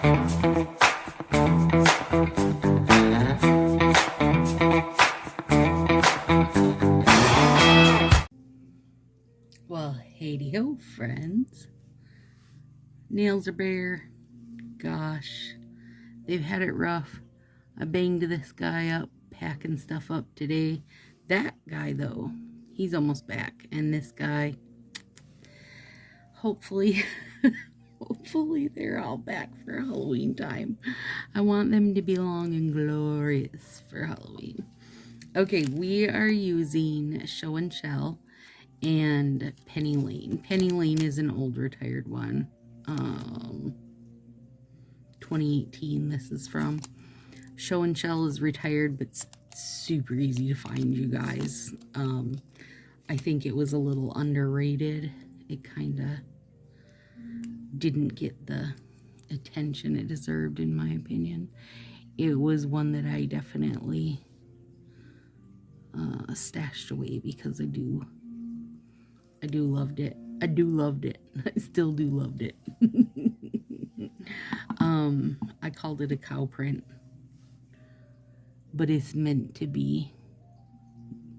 Well, hey-ho, friends. Nails are bare. Gosh, they've had it rough. I banged this guy up, packing stuff up today. That guy, though, he's almost back. And this guy, hopefully, hopefully they're all back for Halloween time. I want them to be long and glorious for Halloween. Okay, we are using Show and Shell and Penny Lane. Penny Lane is an old retired one. 2018 this is from. Show and Shell is retired, but super easy to find, you guys. I think it was a little underrated. It kind of didn't get the attention it deserved, in my opinion. It was one that I definitely stashed away because I do loved it. I still do loved it. I called it a cow print, but it's meant to be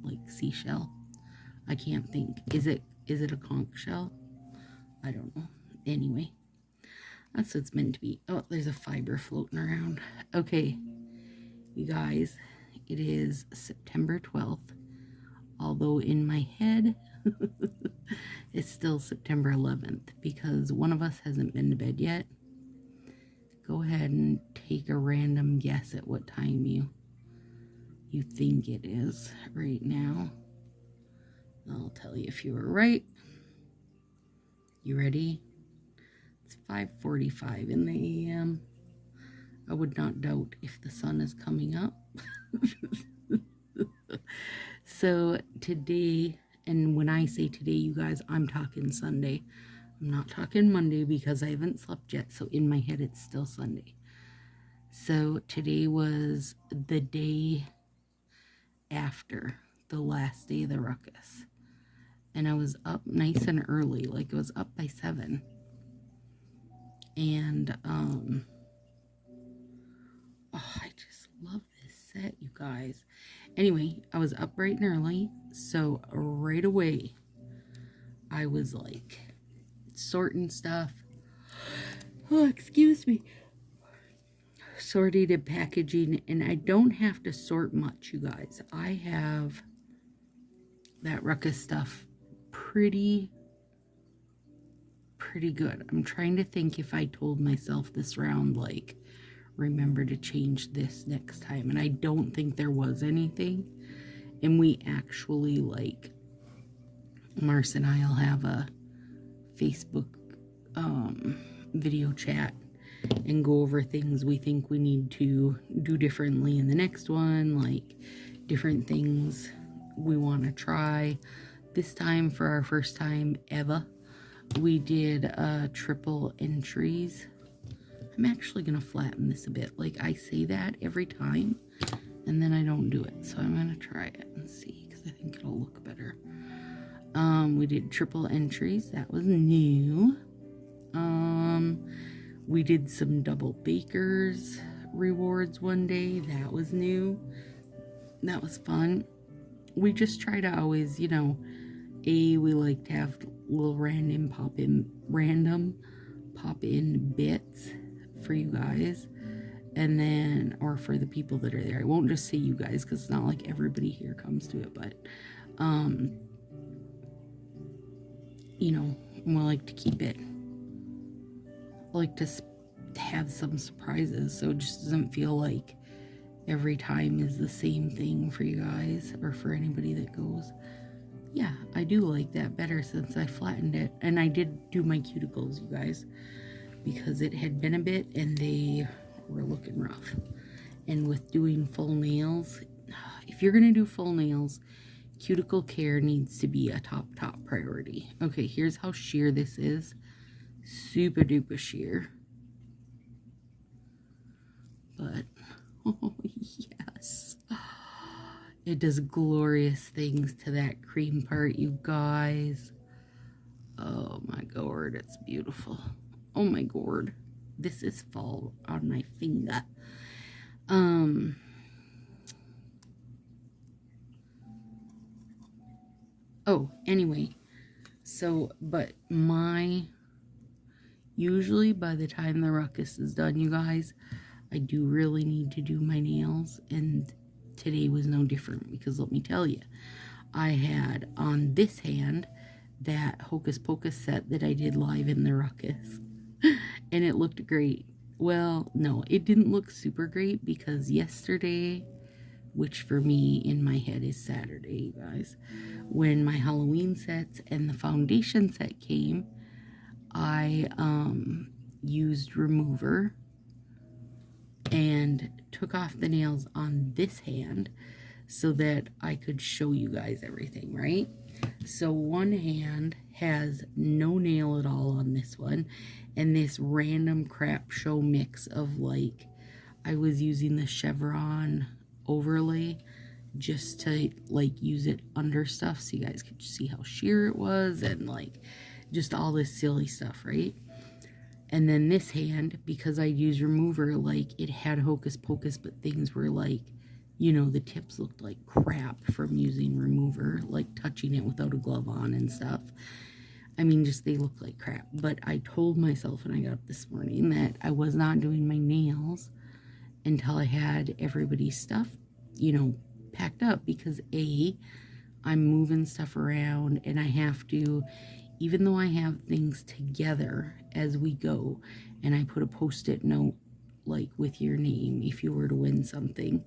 like seashell. I can't think. Is it a conch shell? I don't know. Anyway, that's what it's meant to be. Oh, there's a fiber floating around. Okay, you guys, it is September 12th. Although in my head, it's still September 11th because one of us hasn't been to bed yet. Go ahead and take a random guess at what time you think it is right now. I'll tell you if you were right. You ready? It's 5:45 in the a.m. I would not doubt if the sun is coming up. So today, and when I say today, you guys, I'm talking Sunday. I'm not talking Monday because I haven't slept yet. So in my head, it's still Sunday. So today was the day after the last day of the ruckus. And I was up nice and early, like I was up by 7. And, oh, I just love this set, you guys. Anyway, I was up bright and early, so right away, I was like sorting stuff. Oh, excuse me. Sorting and packaging, and I don't have to sort much, you guys. I have that ruckus stuff pretty good. I'm trying to think if I told myself this round, like, remember to change this next time, and I don't think there was anything. And we actually, like, Mars and I'll have a Facebook video chat and go over things we think we need to do differently in the next one, like different things we want to try. This time, for our first time ever, we did triple entries. I'm actually going to flatten this a bit. Like, I say that every time, and then I don't do it. So I'm going to try it and see, because I think it'll look better. We did triple entries. That was new. We did some double bakers rewards one day. That was new. That was fun. We just try to always, you know, we like to have little random pop in bits for you guys, and then, or for the people that are there. I won't just say you guys, because it's not like everybody here comes to it, but you know, we like to keep it, like to have some surprises, so it just doesn't feel like every time is the same thing for you guys or for anybody that goes. Yeah, I do like that better since I flattened it. And I did do my cuticles, you guys, because it had been a bit and they were looking rough. And with doing full nails, if you're going to do full nails, cuticle care needs to be a top priority. Okay, here's how sheer this is. Super duper sheer. But, oh yes. It does glorious things to that cream part, you guys. Oh my god, it's beautiful. Oh my god. this is fall on my finger. Oh, anyway, so, but usually by the time the ruckus is done, you guys, I do really need to do my nails, and today was no different, because let me tell you, I had on this hand that Hocus Pocus set that I did live in the ruckus, and it looked great. Well, no, it didn't look super great, because yesterday, which for me in my head is Saturday, you guys, when my Halloween sets and the foundation set came, I used remover and took off the nails on this hand so that I could show you guys everything, right? So one hand has no nail at all on this one, and this random crap show mix of, like, I was using the chevron overlay just to, like, use it under stuff so you guys could see how sheer it was, and, like, just all this silly stuff, right? And then this hand, because I used remover, like, it had Hocus Pocus, but things were like, you know, the tips looked like crap from using remover, like touching it without a glove on and stuff. I mean, just they look like crap. But I told myself when I got up this morning that I was not doing my nails until I had everybody's stuff, you know, packed up, because I'm moving stuff around, and I have to, even though I have things together as we go, and I put a post-it note, like, with your name if you were to win something.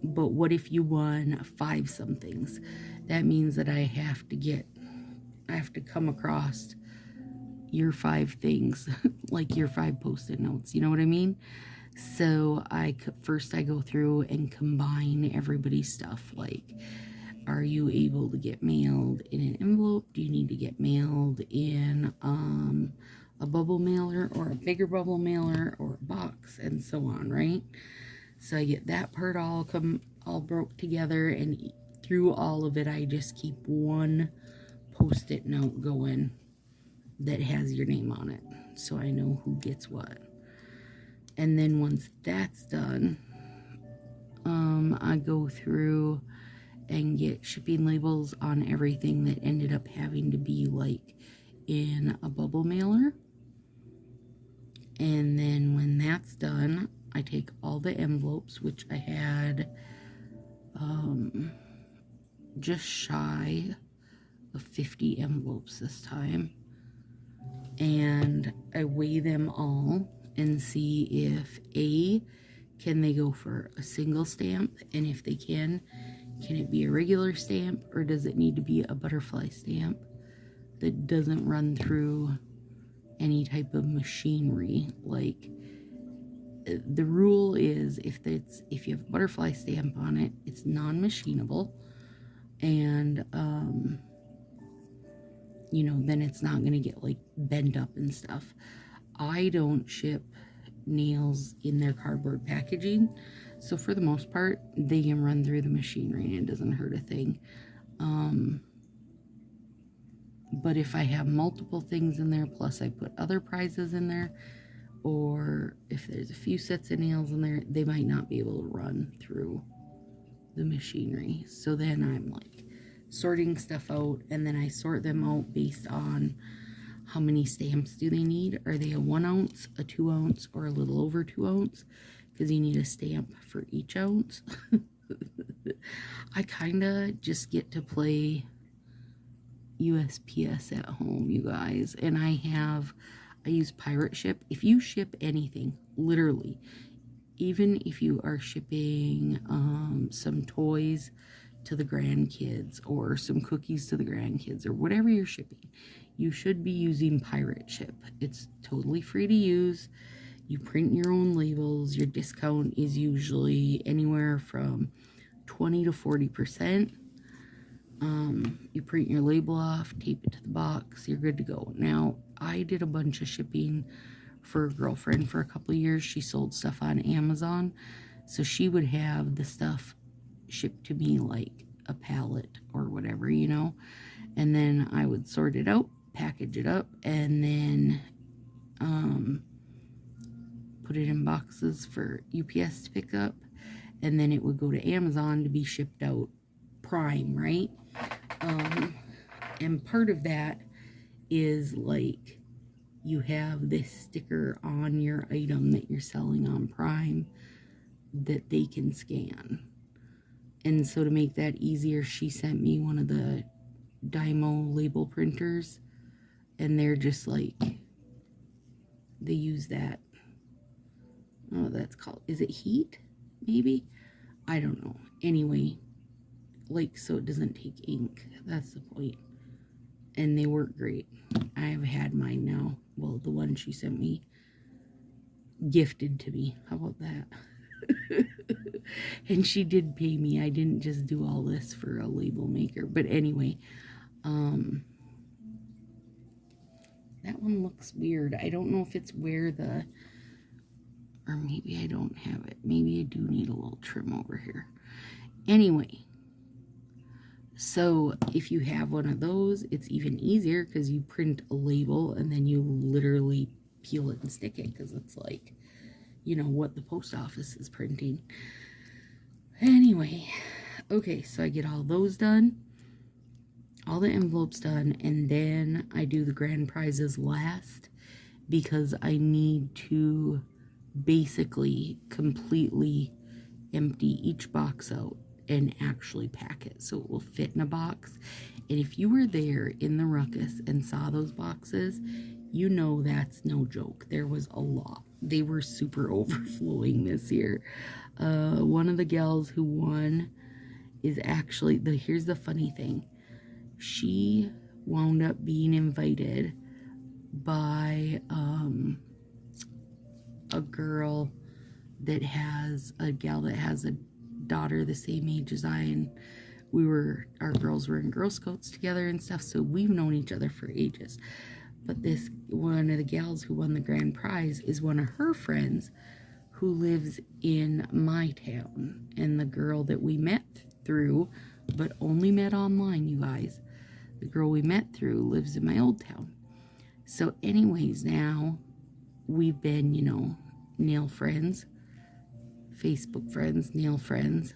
But what if you won 5 somethings? That means that I have to come across your 5 things, like your 5 post-it notes, you know what I mean? So first I go through and combine everybody's stuff, like, are you able to get mailed in an envelope? Do you need to get mailed in a bubble mailer, or a bigger bubble mailer, or a box, and so on, right? So I get that part all broke together, and through all of it, I just keep one post-it note going that has your name on it, so I know who gets what. And then once that's done, I go through and get shipping labels on everything that ended up having to be, like, in a bubble mailer. And then when that's done, I take all the envelopes, which I had just shy of 50 envelopes this time, and I weigh them all and see if can they go for a single stamp, and if they can it be a regular stamp, or does it need to be a butterfly stamp that doesn't run through any type of machinery. Like, the rule is if you have a butterfly stamp on it, it's non-machinable, and you know, then it's not going to get, like, bent up and stuff. I don't ship nails in their cardboard packaging, so for the most part they can run through the machinery and it doesn't hurt a thing. But if I have multiple things in there, plus I put other prizes in there, or if there's a few sets of nails in there, they might not be able to run through the machinery. So then I'm, like, sorting stuff out, and then I sort them out based on how many stamps do they need. Are they a 1 ounce, a 2 ounce, or a little over 2 ounce? Because you need a stamp for each ounce. I kind of just get to play USPS at home, you guys, and I use Pirate Ship. If you ship anything, literally, even if you are shipping some toys to the grandkids, or some cookies to the grandkids, or whatever you're shipping, you should be using Pirate Ship. It's totally free to use. You print your own labels. Your discount is usually anywhere from 20 to 40%. You print your label off, tape it to the box, you're good to go. Now, I did a bunch of shipping for a girlfriend for a couple of years. She sold stuff on Amazon, so she would have the stuff shipped to me like a pallet or whatever, you know, and then I would sort it out, package it up, and then put it in boxes for UPS to pick up, and then it would go to Amazon to be shipped out Prime, right? And part of that is like you have this sticker on your item that you're selling on Prime that they can scan. And so to make that easier, she sent me one of the Dymo label printers, and they're just like, they use that. Oh, that's called, is it heat? Maybe? I don't know. Anyway, like, so it doesn't take ink. That's the point. And they work great. I've had mine now. Well, the one she sent me, gifted to me. How about that? And she did pay me. I didn't just do all this for a label maker. But anyway, that one looks weird. I don't know if it's where the, or maybe I don't have it. Maybe I do need a little trim over here. Anyway, so if you have one of those, it's even easier because you print a label and then you literally peel it and stick it, because it's like, you know, what the post office is printing. Anyway, okay, so I get all those done, all the envelopes done, and then I do the grand prizes last because I need to basically completely empty each box out and actually pack it so it will fit in a box. And if you were there in the ruckus and saw those boxes, you know that's no joke. There was a lot. They were super overflowing this year. One of the gals who won is actually, here's the funny thing. She wound up being invited by a girl that has, a gal that has a daughter the same age as I, and our girls were in Girl Scouts together and stuff, so we've known each other for ages. But this, one of the gals who won the grand prize is one of her friends who lives in my town. And the girl that we met through, but only met online, you guys, the girl we met through lives in my old town. So anyways, now we've been, you know, nail friends, Facebook friends, nail friends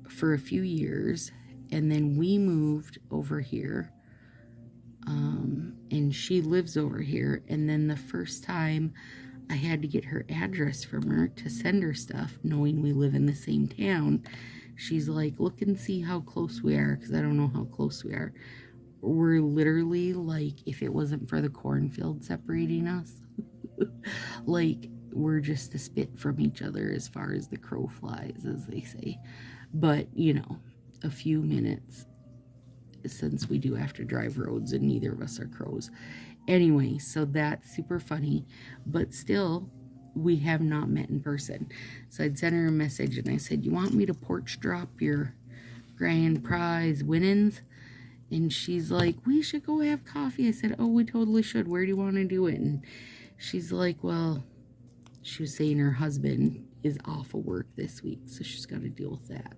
for a few years. And then we moved over here, and she lives over here. And then the first time I had to get her address from her to send her stuff, knowing we live in the same town, she's like, look and see how close we are, because I don't know how close we are. We're literally like, if it wasn't for the cornfield separating us, like, we're just a spit from each other as far as the crow flies, as they say. But, you know, a few minutes, since we do have to drive roads and neither of us are crows. Anyway, so that's super funny, but still, we have not met in person. So I'd sent her a message and I said, you want me to porch drop your grand prize winnings? And she's like, we should go have coffee. I said, oh, we totally should. Where do you want to do it? And she's like, well, she was saying her husband is off of work this week, so she's got to deal with that.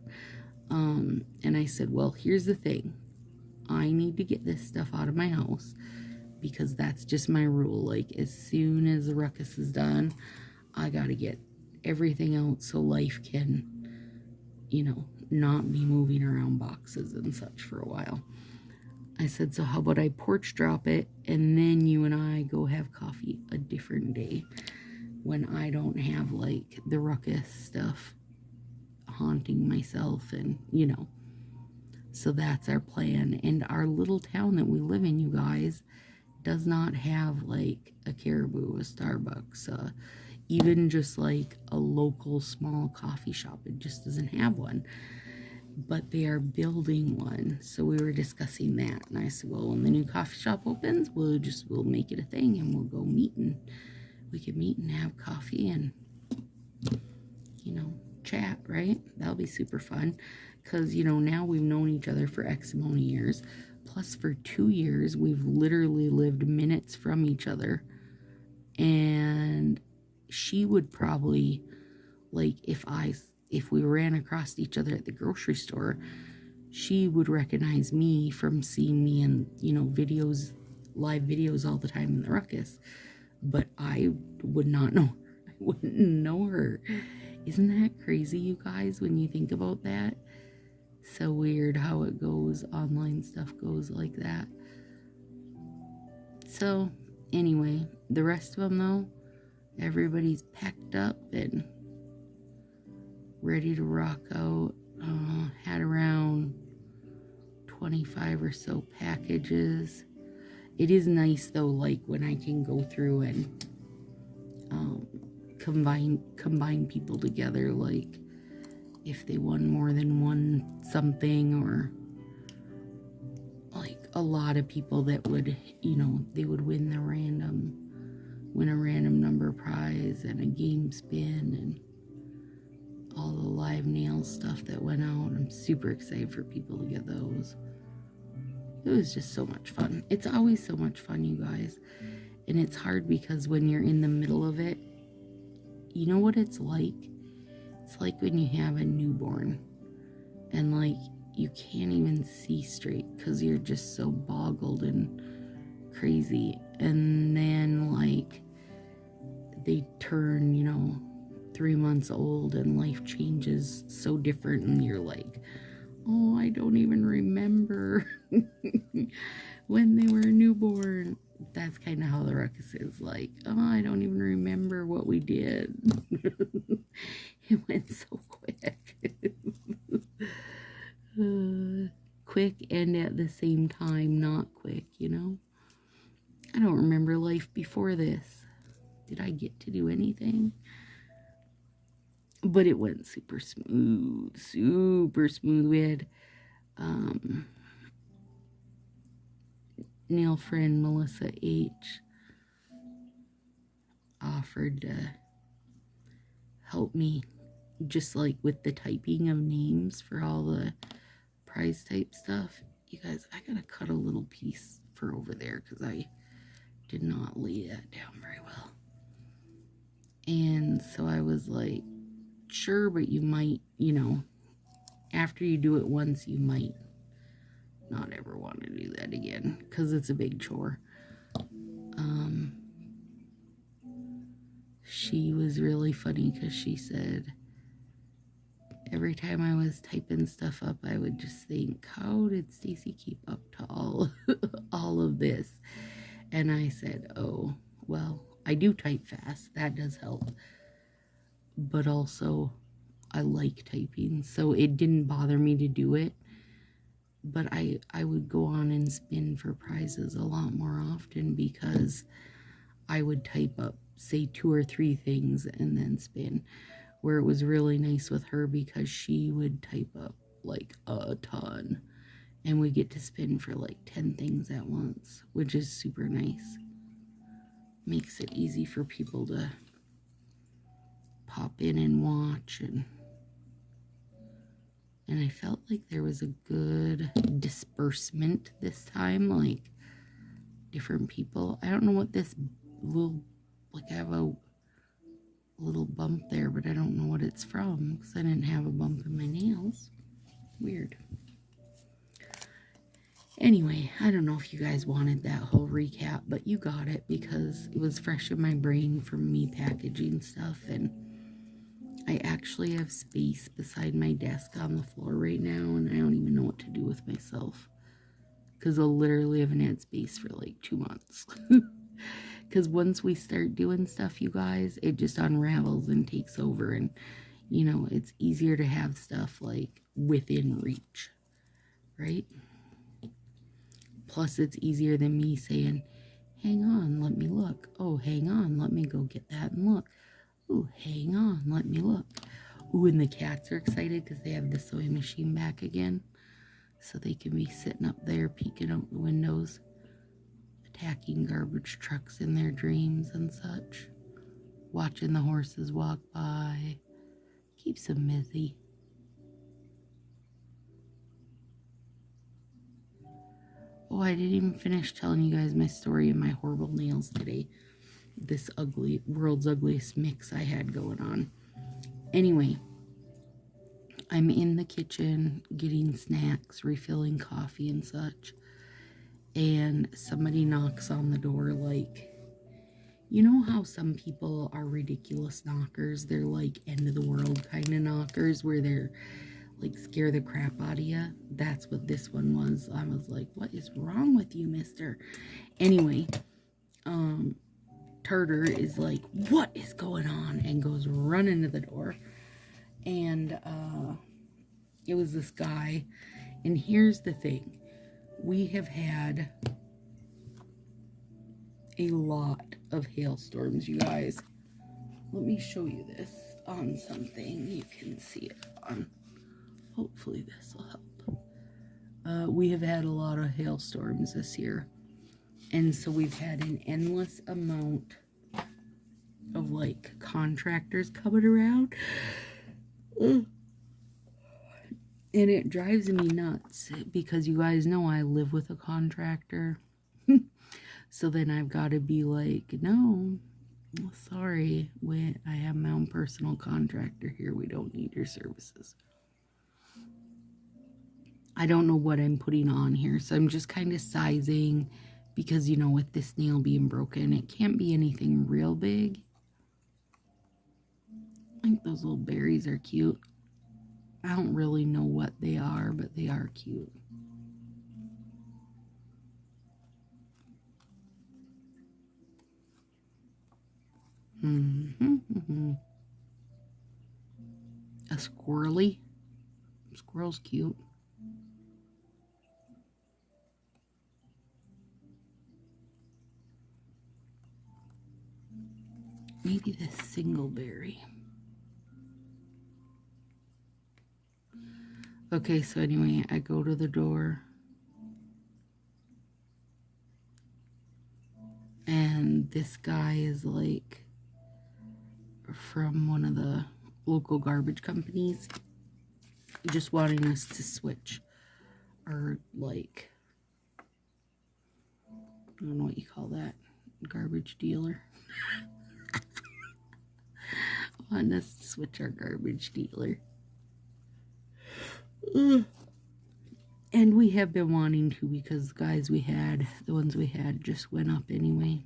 And I said, well, here's the thing. I need to get this stuff out of my house, because that's just my rule. Like, as soon as the ruckus is done, I got to get everything out so life can, you know, not be moving around boxes and such for a while. I said, so how about I porch drop it, and then you and I go have coffee a different day when I don't have, like, the ruckus stuff haunting myself, and, you know. So that's our plan. And our little town that we live in, you guys, does not have, like, a Caribou, a Starbucks, even just, like, a local small coffee shop. It just doesn't have one. But they are building one. So we were discussing that. And I said, well, when the new coffee shop opens, we'll make it a thing, and we'll go meet, and we can meet and have coffee and, you know, chat, right? That'll be super fun. Because, you know, now we've known each other for X amount of years. Plus, for 2 years, we've literally lived minutes from each other. And she would probably, like, if we ran across each other at the grocery store, she would recognize me from seeing me in, you know, videos, live videos all the time in the ruckus. but I would not know. I wouldn't know her. Isn't that crazy, you guys, when you think about that? So weird how it goes. Online stuff goes like that. So, anyway, the rest of them, though, everybody's packed up and ready to rock out. Had around 25 or so packages. It is nice, though, like when I can go through and combine people together, like if they won more than one something, or like a lot of people that would, they would win a random number prize and a game spin and all the live nail stuff that went out. I'm super excited for people to get those. It was just so much fun. It's always so much fun, you guys. And it's hard because when you're in the middle of it, you know what it's like? It's like when you have a newborn and like you can't even see straight because you're just so boggled and crazy. And then like they turn, 3 months old and life changes so different and you're like, oh, I don't even remember when they were newborn. That's kind of how the ruckus is, like, oh, I don't even remember what we did. It went so quick. Quick and at the same time not quick, I don't remember life before this. Did I get to do anything? But it went super smooth. We had nail friend Melissa H. offered to help me just like with the typing of names for all the prize type stuff. You guys, I gotta cut a little piece for over there because I did not lay that down very well. And so I was like, sure, but you might, after you do it once, you might not ever want to do that again because it's a big chore. She was really funny because she said every time I was typing stuff up, I would just think, how did Stacy keep up to all of this? And I said, oh, well, I do type fast. That does help. But also, I like typing, so it didn't bother me to do it. But I would go on and spin for prizes a lot more often because I would type up, say, 2 or 3 things and then spin. Where it was really nice with her because she would type up like a ton and we get to spin for like 10 things at once, which is super nice. Makes it easy for people to pop in and watch, and I felt like there was a good disbursement this time, like different people. I don't know what this little, like I have a little bump there, but I don't know what it's from because I didn't have a bump in my nails. Weird. Anyway, I don't know if you guys wanted that whole recap, but you got it because it was fresh in my brain from me packaging stuff, and I actually have space beside my desk on the floor right now, and I don't even know what to do with myself because I literally haven't had space for like 2 months. Because once we start doing stuff, you guys, it just unravels and takes over, and it's easier to have stuff like within reach, right? Plus, it's easier than me saying, hang on, let me look. Oh, hang on, let me go get that and look. Ooh, hang on, let me look. Ooh, and the cats are excited because they have the sewing machine back again. So they can be sitting up there peeking out the windows, attacking garbage trucks in their dreams and such. Watching the horses walk by. Keeps them busy. Oh, I didn't even finish telling you guys my story of my horrible nails today. This world's ugliest mix I had going on. Anyway, I'm in the kitchen getting snacks, refilling coffee and such. And somebody knocks on the door like, You know how some people are ridiculous knockers? They're like end of the world kind of knockers where they're like scare the crap out of you. That's what this one was. I was like, what is wrong with you, mister? Anyway, Tartar is like, what is going on? And goes running to the door. And it was this guy. And here's the thing. We have had a lot of hailstorms, you guys. Let me show you this on something you can see it on. Hopefully this will help. We have had a lot of hailstorms this year. And so we've had an endless amount of like contractors coming around. And it drives me nuts because you guys know I live with a contractor. So then I've got to be like, no, sorry, I have my own personal contractor here. We don't need your services. I don't know what I'm putting on here, so I'm just kind of sizing because, you know, with this nail being broken, it can't be anything real big. I think those little berries are cute. I don't really know what they are, but they are cute. A squirrely. Squirrel's cute. Maybe this single berry. Okay, so anyway, I go to the door. And this guy is like from one of the local garbage companies, just wanting us to switch our, like, I don't know what you call that, garbage dealer. Wanting us to switch our garbage dealer. And we have been wanting to because the ones we had just went up anyway.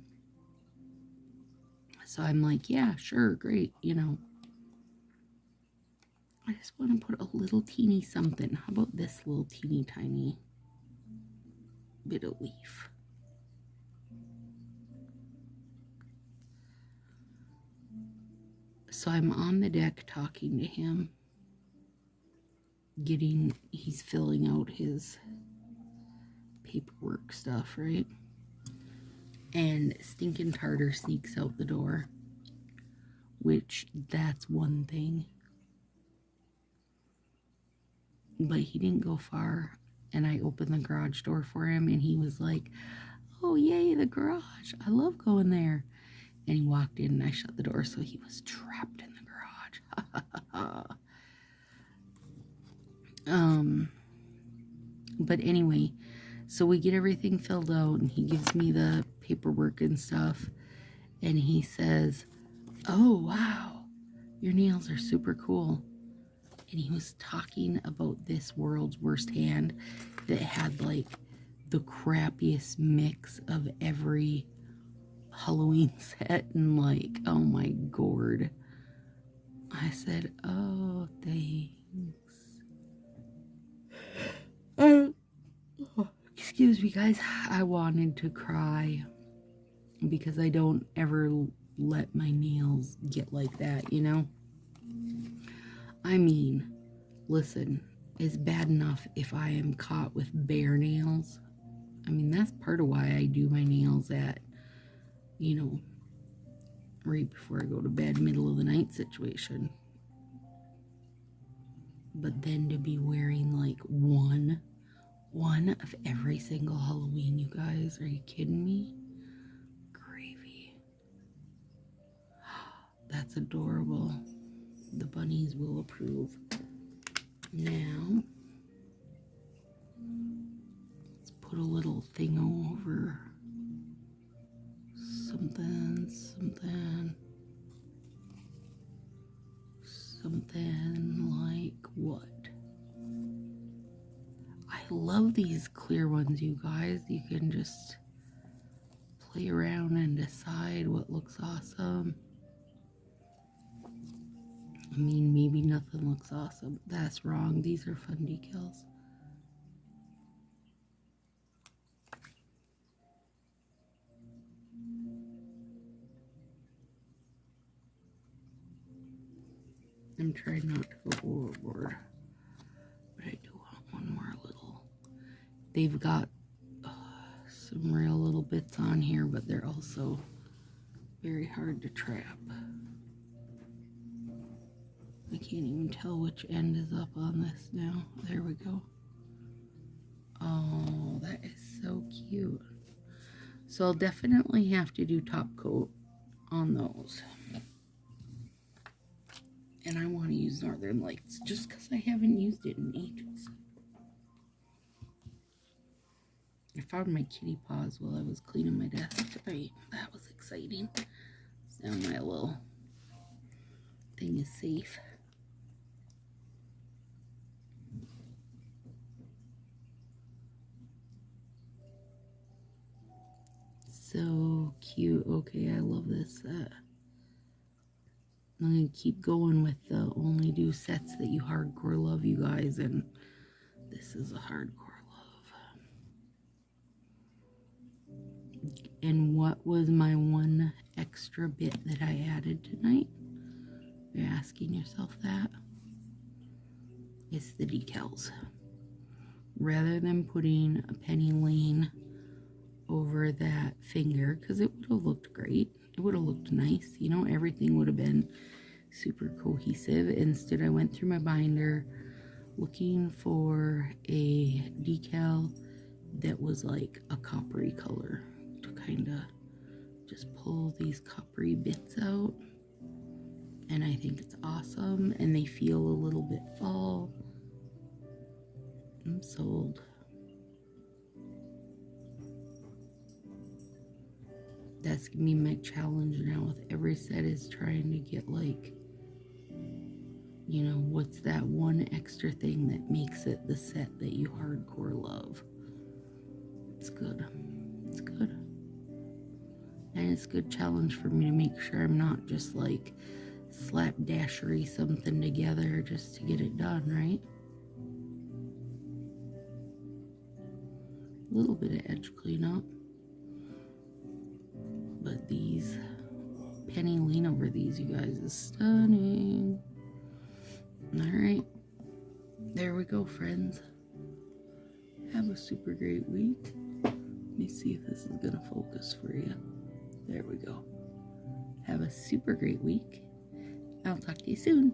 So I'm like, yeah, sure, great, you know. I just want to put a little teeny something. How about this little teeny tiny bit of leaf? So I'm on the deck talking to him. He's filling out his paperwork stuff, right? And stinking Tartar sneaks out the door, which that's one thing. But he didn't go far, and I opened the garage door for him, and he was like, oh, yay, the garage. I love going there. And he walked in, and I shut the door, so he was trapped in the garage. But anyway, so we get everything filled out, and he gives me the paperwork and stuff, and he says, oh, wow, your nails are super cool. And he was talking about this world's worst hand that had like the crappiest mix of every Halloween set, and like, oh my gourd. I said, oh, thanks. Excuse me, guys. I wanted to cry because I don't ever let my nails get like that, you know? I mean, listen, it's bad enough if I am caught with bare nails. I mean, that's part of why I do my nails at, you know, right before I go to bed, middle of the night situation. But then to be wearing like one of every single Halloween, you guys, are you kidding me? Gravy. That's adorable. The bunnies will approve. Now, let's put a little thing over something like what? I love these clear ones, you guys. You can just play around and decide what looks awesome. I mean, maybe nothing looks awesome. That's wrong. These are fun decals. I'm trying not to go overboard, but I do want one more little. They've got some real little bits on here, but they're also very hard to trap. I can't even tell which end is up on this now. There we go. Oh, that is so cute. So I'll definitely have to do top coat on those. And I want to use Northern Lights just because I haven't used it in ages. I found my kitty paws while I was cleaning my desk tonight. That was exciting. So now my little thing is safe. So cute. Okay, I love this set. I'm going to keep going with the only do sets that you hardcore love, you guys, and this is a hardcore love. And what was my one extra bit that I added tonight? You're asking yourself that? It's the decals. Rather than putting a penny lane over that finger, because it would have looked great, it would have looked nice, you know, everything would have been super cohesive. Instead, I went through my binder looking for a decal that was like a coppery color to kind of just pull these coppery bits out, and I think it's awesome, and they feel a little bit fall. I'm sold. That's gonna be my challenge now with every set, is trying to get, like, you know, what's that one extra thing that makes it the set that you hardcore love. It's good. It's good. And it's a good challenge for me to make sure I'm not just like slapdashery something together just to get it done, right? A little bit of edge cleanup. But these penny lean over these, you guys, is stunning. Alright, there we go, friends. Have a super great week. Let me see if this is gonna focus for you. There we go. Have a super great week. I'll talk to you soon.